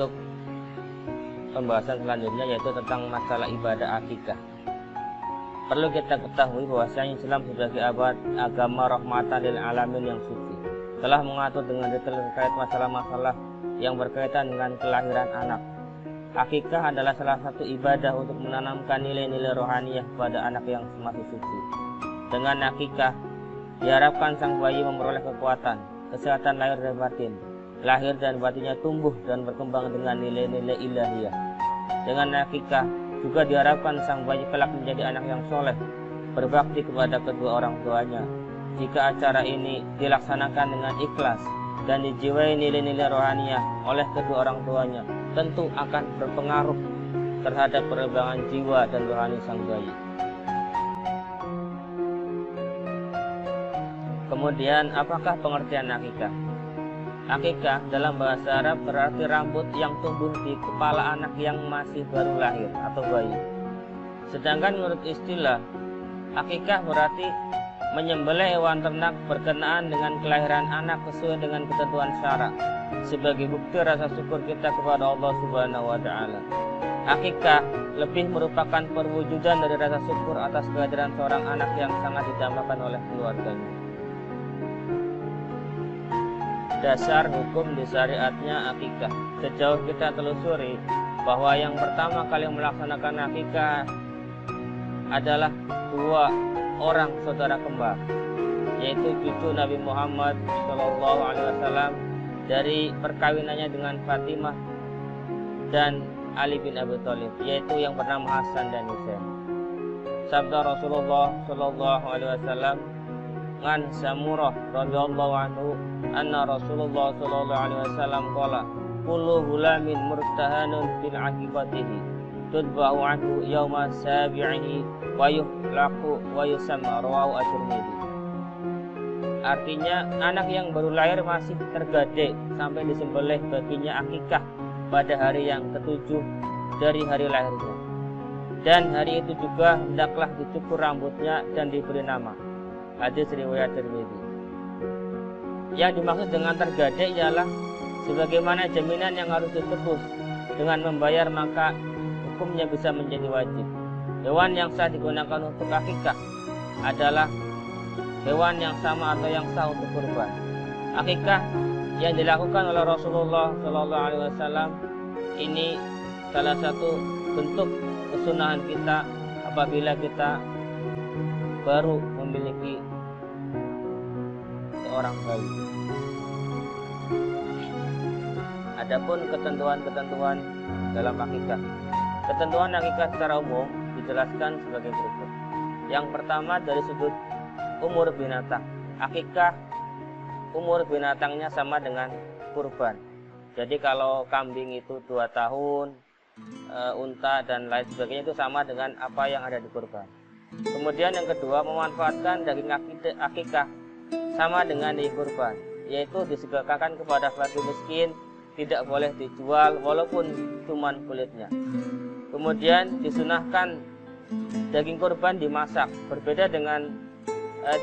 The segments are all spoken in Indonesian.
untuk pembahasan selanjutnya, yaitu tentang masalah ibadah akikah. Perlu kita ketahui bahwasanya Islam sebagai agama rahmatan lil alamin yang suci telah mengatur dengan detail terkait masalah-masalah yang berkaitan dengan kelahiran anak. Akikah adalah salah satu ibadah untuk menanamkan nilai-nilai rohaniyah kepada anak yang masih suci. Dengan akikah diharapkan sang bayi memperoleh kekuatan, kesehatan lahir dan batin. Lahir dan batinnya tumbuh dan berkembang dengan nilai-nilai ilahiyah. Dengan akikah juga diharapkan sang bayi kelak menjadi anak yang soleh, berbakti kepada kedua orang tuanya. Jika acara ini dilaksanakan dengan ikhlas dan dijiwai nilai-nilai rohaniah oleh kedua orang tuanya, tentu akan berpengaruh terhadap perkembangan jiwa dan rohani sang bayi. Kemudian, apakah pengertian akikah? Akikah dalam bahasa Arab berarti rambut yang tumbuh di kepala anak yang masih baru lahir atau bayi. Sedangkan menurut istilah, akikah berarti menyembelih hewan ternak berkenaan dengan kelahiran anak sesuai dengan ketentuan syara sebagai bukti rasa syukur kita kepada Allah Subhanahu wa taala. Akikah lebih merupakan perwujudan dari rasa syukur atas kehadiran seorang anak yang sangat didambakan oleh keluarganya. Dasar hukum di syariatnya akikah. Sejauh kita telusuri bahwa yang pertama kali melaksanakan akikah adalah dua orang saudara kembar, yaitu cucu Nabi Muhammad SAW dari perkawinannya dengan Fatimah dan Ali bin Abi Thalib, yaitu yang bernama Hasan dan Husain. Sabda Rasulullah SAW ngan Samurah radhiyallahu anhu anna Rasulullah sallallahu alaihi wasallam qala kullu hulamin murtahanun bil aqibatihi tudbahu anhu yauma sabi'ihi wa yuhlaqu wa yusamma rawahu at-Tirmidzi. Artinya, anak yang baru lahir masih tergade sampai disembelih baginya akikah pada hari yang ketujuh dari hari lahirnya, dan hari itu juga hendaklah dicukur rambutnya dan diberi nama. Hadis riwayat Tirmidzi. Yang dimaksud dengan tergade ialah sebagaimana jaminan yang harus ditebus dengan membayar, maka hukumnya bisa menjadi wajib. Hewan yang sah digunakan untuk akikah adalah hewan yang sama atau yang sah untuk kurban. Akikah yang dilakukan oleh Rasulullah SAW ini salah satu bentuk kesunahan kita apabila kita baru memiliki seorang bayi. Adapun ketentuan-ketentuan dalam akikah. Ketentuan akikah secara umum dijelaskan sebagai berikut. Yang pertama, dari sudut umur binatang. Akikah umur binatangnya sama dengan kurban. Jadi kalau kambing itu 2 tahun, unta dan lain sebagainya itu sama dengan apa yang ada di kurban. Kemudian yang kedua, memanfaatkan daging akikah sama dengan di kurban, yaitu disedekahkan kepada fakir miskin, tidak boleh dijual walaupun cuma kulitnya. Kemudian disunahkan daging kurban dimasak, berbeda dengan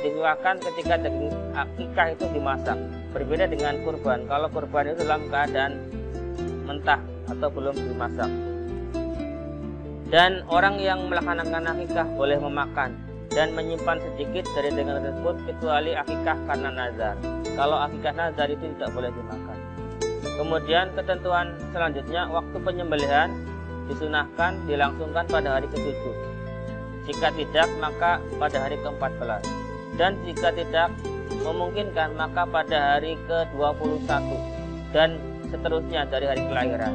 disuahkan ketika daging akikah itu dimasak, berbeda dengan kurban. Kalau kurban itu dalam keadaan mentah atau belum dimasak. Dan orang yang melaksanakan akikah boleh memakan dan menyimpan sedikit dari daging tersebut kecuali akikah karena nazar. Kalau akikah nazar itu tidak boleh dimakan. Kemudian ketentuan selanjutnya, waktu penyembelihan disunahkan dilangsungkan pada hari ke-7. Jika tidak, maka pada hari ke-14. Dan jika tidak memungkinkan, maka pada hari ke-21 dan seterusnya dari hari kelahiran.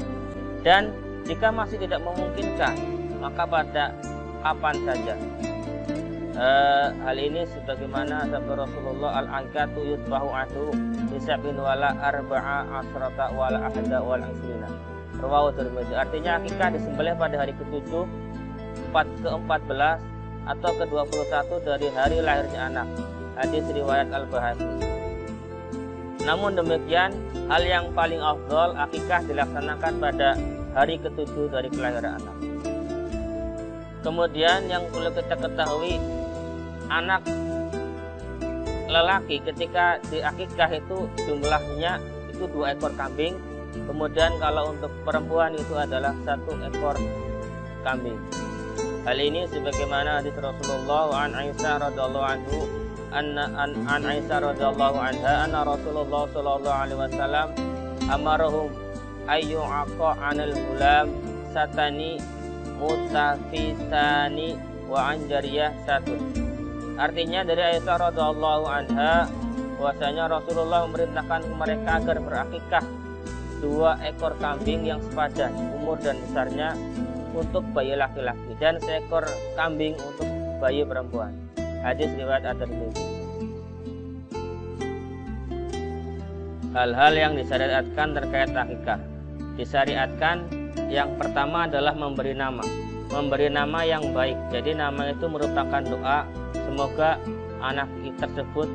Dan jika masih tidak memungkinkan, maka pada kapan saja. Hal ini sebagaimana sabda Rasulullah, al-akikatu yutbahu anhu bisabin wala arba'a asrata wala ahada wala isrina. Rawahu Tirmidzi. Artinya akikah disembelih pada hari ke-7, ke-14 atau ke-21 dari hari lahirnya anak. Hadis riwayat Al-Bahaqi. Namun demikian, hal yang paling afdal akikah dilaksanakan pada hari ke-7 dari kelahiran anak. Kemudian yang perlu kita ketahui, anak lelaki ketika di akikah itu jumlahnya itu 2 ekor kambing Kemudian kalau untuk perempuan itu adalah 1 ekor kambing. Hal ini sebagaimana hadis Rasulullah an Aisyah radhiyallahu anhu an Aisyah radhiyallahu anha anna Rasulullah sallallahu alaihi wasallam amarahum ayyu'aqa 'anil gulam satani mutafisani wa an jariyah 1. Artinya dari Aisyah radhiyallahu anha bahwasanya Rasulullah memerintahkan mereka agar berakikah 2 ekor kambing yang sepadan umur dan besarnya untuk bayi laki-laki dan 1 ekor kambing untuk bayi perempuan. Hadis riwayat At-Tirmidzi. Hal-hal yang disyariatkan terkait akikah. Disyariatkan yang pertama adalah memberi nama. Memberi nama yang baik. Jadi nama itu merupakan doa semoga anak tersebut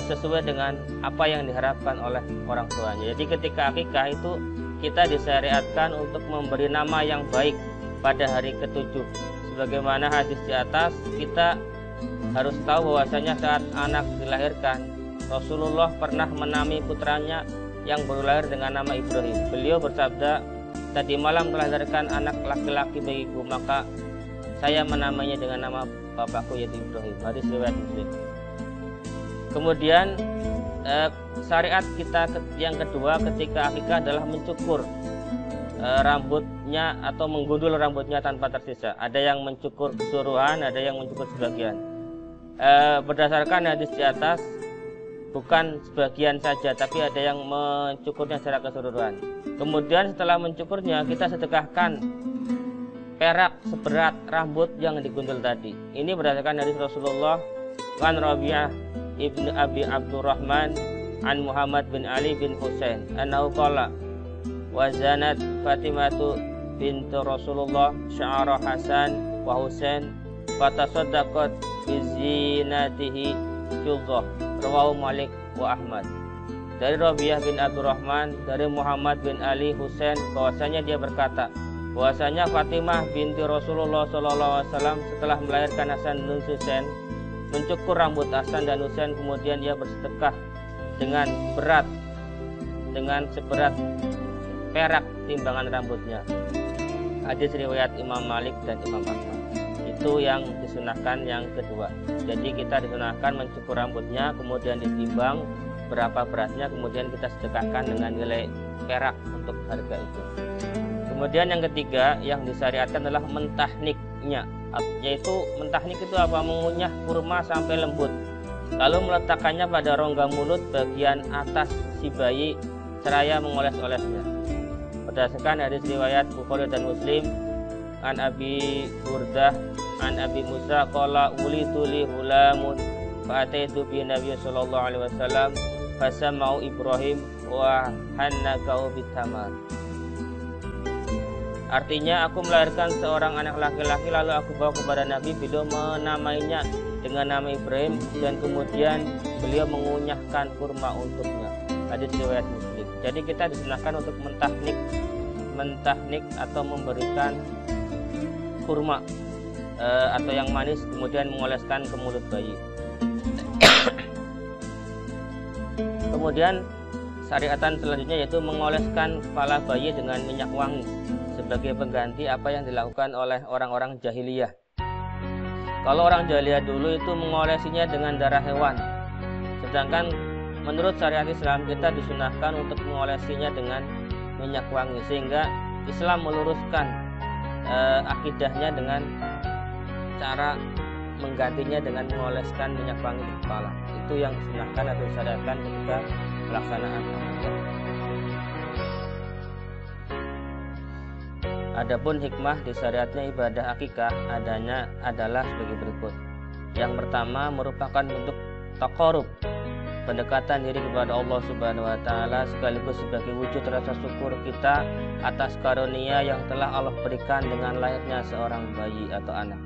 sesuai dengan apa yang diharapkan oleh orang tuanya. Jadi ketika akikah itu kita disyariatkan untuk memberi nama yang baik pada hari ke-7. Sebagaimana hadis di atas, kita harus tahu bahwasanya saat anak dilahirkan, Rasulullah pernah menamai putranya yang baru lahir dengan nama Ibrahim. Beliau bersabda, "Tadi malam melahirkan anak laki-laki bagiku, maka saya menamainya dengan nama bapakku yaitu Ibrahim." Hadis riwayat Muslim. Kemudian syariat kita yang kedua ketika akikah adalah mencukur rambutnya atau menggundul rambutnya tanpa tersisa. Ada yang mencukur keseluruhan, ada yang mencukur sebagian. Berdasarkan hadis di atas, bukan sebagian saja, tapi ada yang mencukurnya secara keseluruhan. Kemudian setelah mencukurnya, kita sedekahkan perak seberat rambut yang digundul tadi. Ini berdasarkan hadis Rasulullah an Rabi'ah ibn Abi Abdurrahman an Muhammad bin Ali bin Husain annahu qala wa zanat Fatimatu bintu Rasulullah sya'ara Hasan wa Husain fatasaddaqat bizinatihi fiddah. Rawahu Malik wa Ahmad. Dari Rabi'ah bin Abdurrahman dari Muhammad bin Ali Husain bahwasanya dia berkata bahwasanya Fatimah binti Rasulullah SAW setelah melahirkan Hasan dan Husain mencukur rambut Hasan dan Husain, kemudian dia bersedekah dengan seberat perak timbangan rambutnya. Hadis riwayat Imam Malik dan Imam Ahmad. Itu yang disunahkan yang kedua. Jadi kita disunahkan mencukur rambutnya, kemudian ditimbang berapa beratnya, kemudian kita sedekahkan dengan nilai perak untuk harga itu. Kemudian yang ketiga yang disyariatkan adalah mentahniknya, yaitu mentahnik itu apa? Mengunyah kurma sampai lembut, lalu meletakkannya pada rongga mulut bagian atas si bayi seraya mengoles-olesnya. Berdasarkan hadis riwayat Bukhari dan Muslim an Abi Burdah an Abi Musa qala ulitu li hulamun fa ataitu bi Nabi sallallahu alaihi wasallam fasamau Ibrahim wa hannakahu bitamar. Artinya aku melahirkan seorang anak laki-laki lalu aku bawa kepada Nabi, beliau menamainya dengan nama Ibrahim dan kemudian beliau mengunyahkan kurma untuknya. Hadis riwayat Muslim. Jadi kita disunahkan untuk mentahnik atau memberikan kurma atau yang manis kemudian mengoleskan ke mulut bayi. Kemudian syariatan selanjutnya yaitu mengoleskan kepala bayi dengan minyak wangi sebagai pengganti apa yang dilakukan oleh orang-orang jahiliyah. Kalau orang jahiliyah dulu itu mengolesinya dengan darah hewan, sedangkan menurut syariat Islam kita disunahkan untuk mengolesinya dengan minyak wangi, sehingga Islam meluruskan akidahnya dengan cara menggantinya dengan mengoleskan minyak wangi di kepala. Itu yang disunahkan atau disyariatkan ketika pelaksanaan akikah. Adapun hikmah disyariatnya ibadah akikah adalah sebagai berikut. Yang pertama merupakan bentuk taqarrub, pendekatan diri kepada Allah Subhanahu wa taala, sekaligus sebagai wujud rasa syukur kita atas karunia yang telah Allah berikan dengan lahirnya seorang bayi atau anak.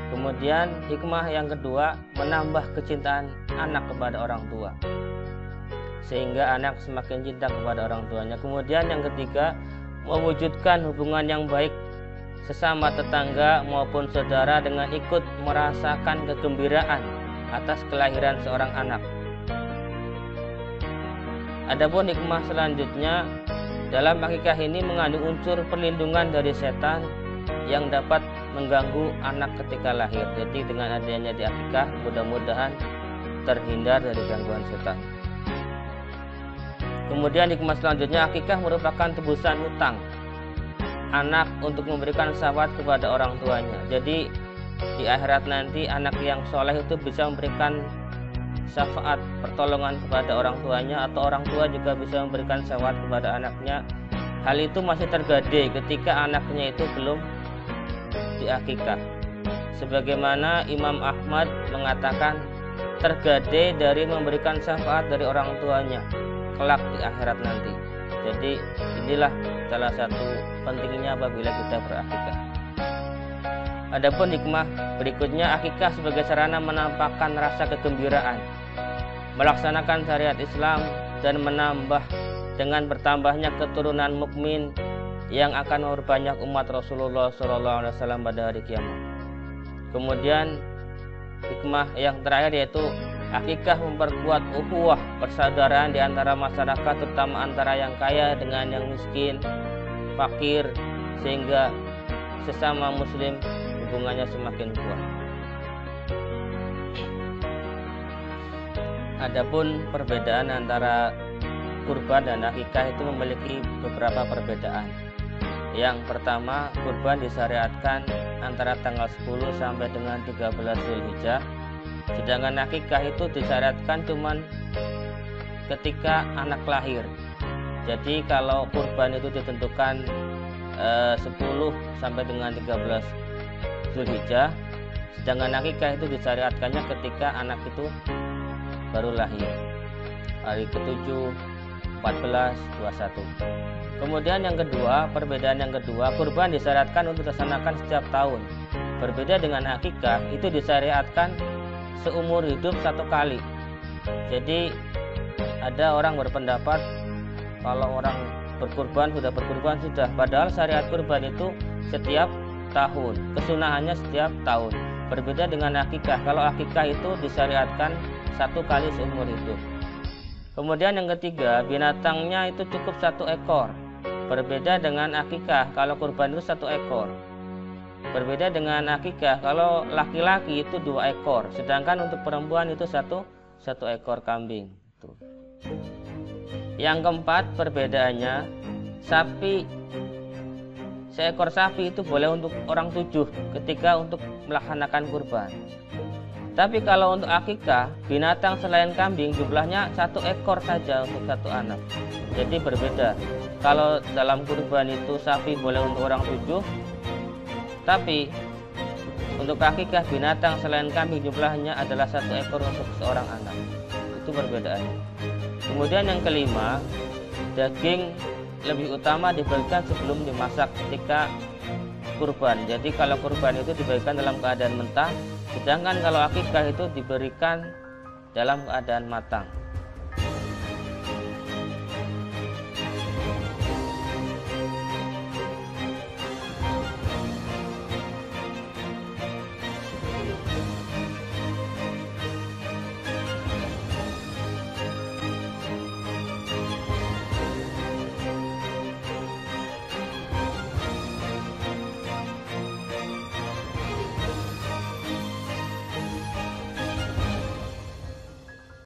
Kemudian hikmah yang kedua menambah kecintaan anak kepada orang tua, sehingga anak semakin cinta kepada orang tuanya. Kemudian yang ketiga mewujudkan hubungan yang baik sesama tetangga maupun saudara dengan ikut merasakan kegembiraan atas kelahiran seorang anak. Adapun hikmah selanjutnya, dalam akikah ini mengandung unsur perlindungan dari setan yang dapat mengganggu anak ketika lahir. Jadi dengan adanya di akikah, mudah-mudahan terhindar dari gangguan setan. Kemudian hikmah selanjutnya, akikah merupakan tebusan hutang anak untuk memberikan syafaat kepada orang tuanya. Jadi di akhirat nanti anak yang soleh itu bisa memberikan syafaat pertolongan kepada orang tuanya, atau orang tua juga bisa memberikan syafaat kepada anaknya. Hal itu masih tergade ketika anaknya itu belum diakikah. Sebagaimana Imam Ahmad mengatakan tergade dari memberikan syafaat dari orang tuanya kelak di akhirat nanti. Jadi inilah salah satu pentingnya apabila kita berakikah. Adapun hikmah berikutnya, akikah sebagai sarana menampakkan rasa kegembiraan melaksanakan syariat Islam dan menambah dengan bertambahnya keturunan mukmin yang akan memperbanyak umat Rasulullah SAW pada hari kiamat. Kemudian hikmah yang terakhir yaitu akikah memperkuat ukhuwah persaudaraan di antara masyarakat, terutama antara yang kaya dengan yang miskin, fakir, sehingga sesama muslim hubungannya semakin kuat. Adapun perbedaan antara kurban dan akikah itu memiliki beberapa perbedaan. Yang pertama, kurban disyariatkan antara tanggal 10 sampai dengan 13 Zulhijjah. Sedangkan akikah itu disyariatkan cuman ketika anak lahir. Jadi kalau kurban itu ditentukan 10 sampai dengan 13 Zulhijjah, sedangkan akikah itu disyariatkannya ketika anak itu baru lahir, hari ke-7, 14, 21. Kemudian yang kedua, perbedaan yang kedua, kurban disyariatkan untuk dilaksanakan setiap tahun. Berbeda dengan akikah, itu disyariatkan seumur hidup satu kali. Jadi ada orang berpendapat kalau orang berkurban sudah, padahal syariat kurban itu setiap tahun, kesunahannya setiap tahun. Berbeda dengan akikah, kalau akikah itu disyariatkan satu kali seumur hidup. Kemudian yang ketiga, binatangnya itu cukup 1 ekor. Berbeda dengan akikah, kalau kurban itu 1 ekor. Berbeda dengan akikah, kalau laki-laki itu 2 ekor, sedangkan untuk perempuan itu satu ekor kambing. Yang keempat perbedaannya, seekor sapi itu boleh untuk orang 7 ketika untuk melaksanakan kurban. Tapi kalau untuk akikah, binatang selain kambing jumlahnya 1 ekor saja untuk 1 anak. Jadi berbeda. Kalau dalam kurban itu sapi boleh untuk orang 7, tapi untuk akikah binatang selain kambing jumlahnya adalah 1 ekor untuk seorang anak. Itu perbedaannya. Kemudian yang kelima, daging lebih utama dibagikan sebelum dimasak ketika kurban. Jadi kalau kurban itu dibagikan dalam keadaan mentah, sedangkan kalau akikah itu diberikan dalam keadaan matang.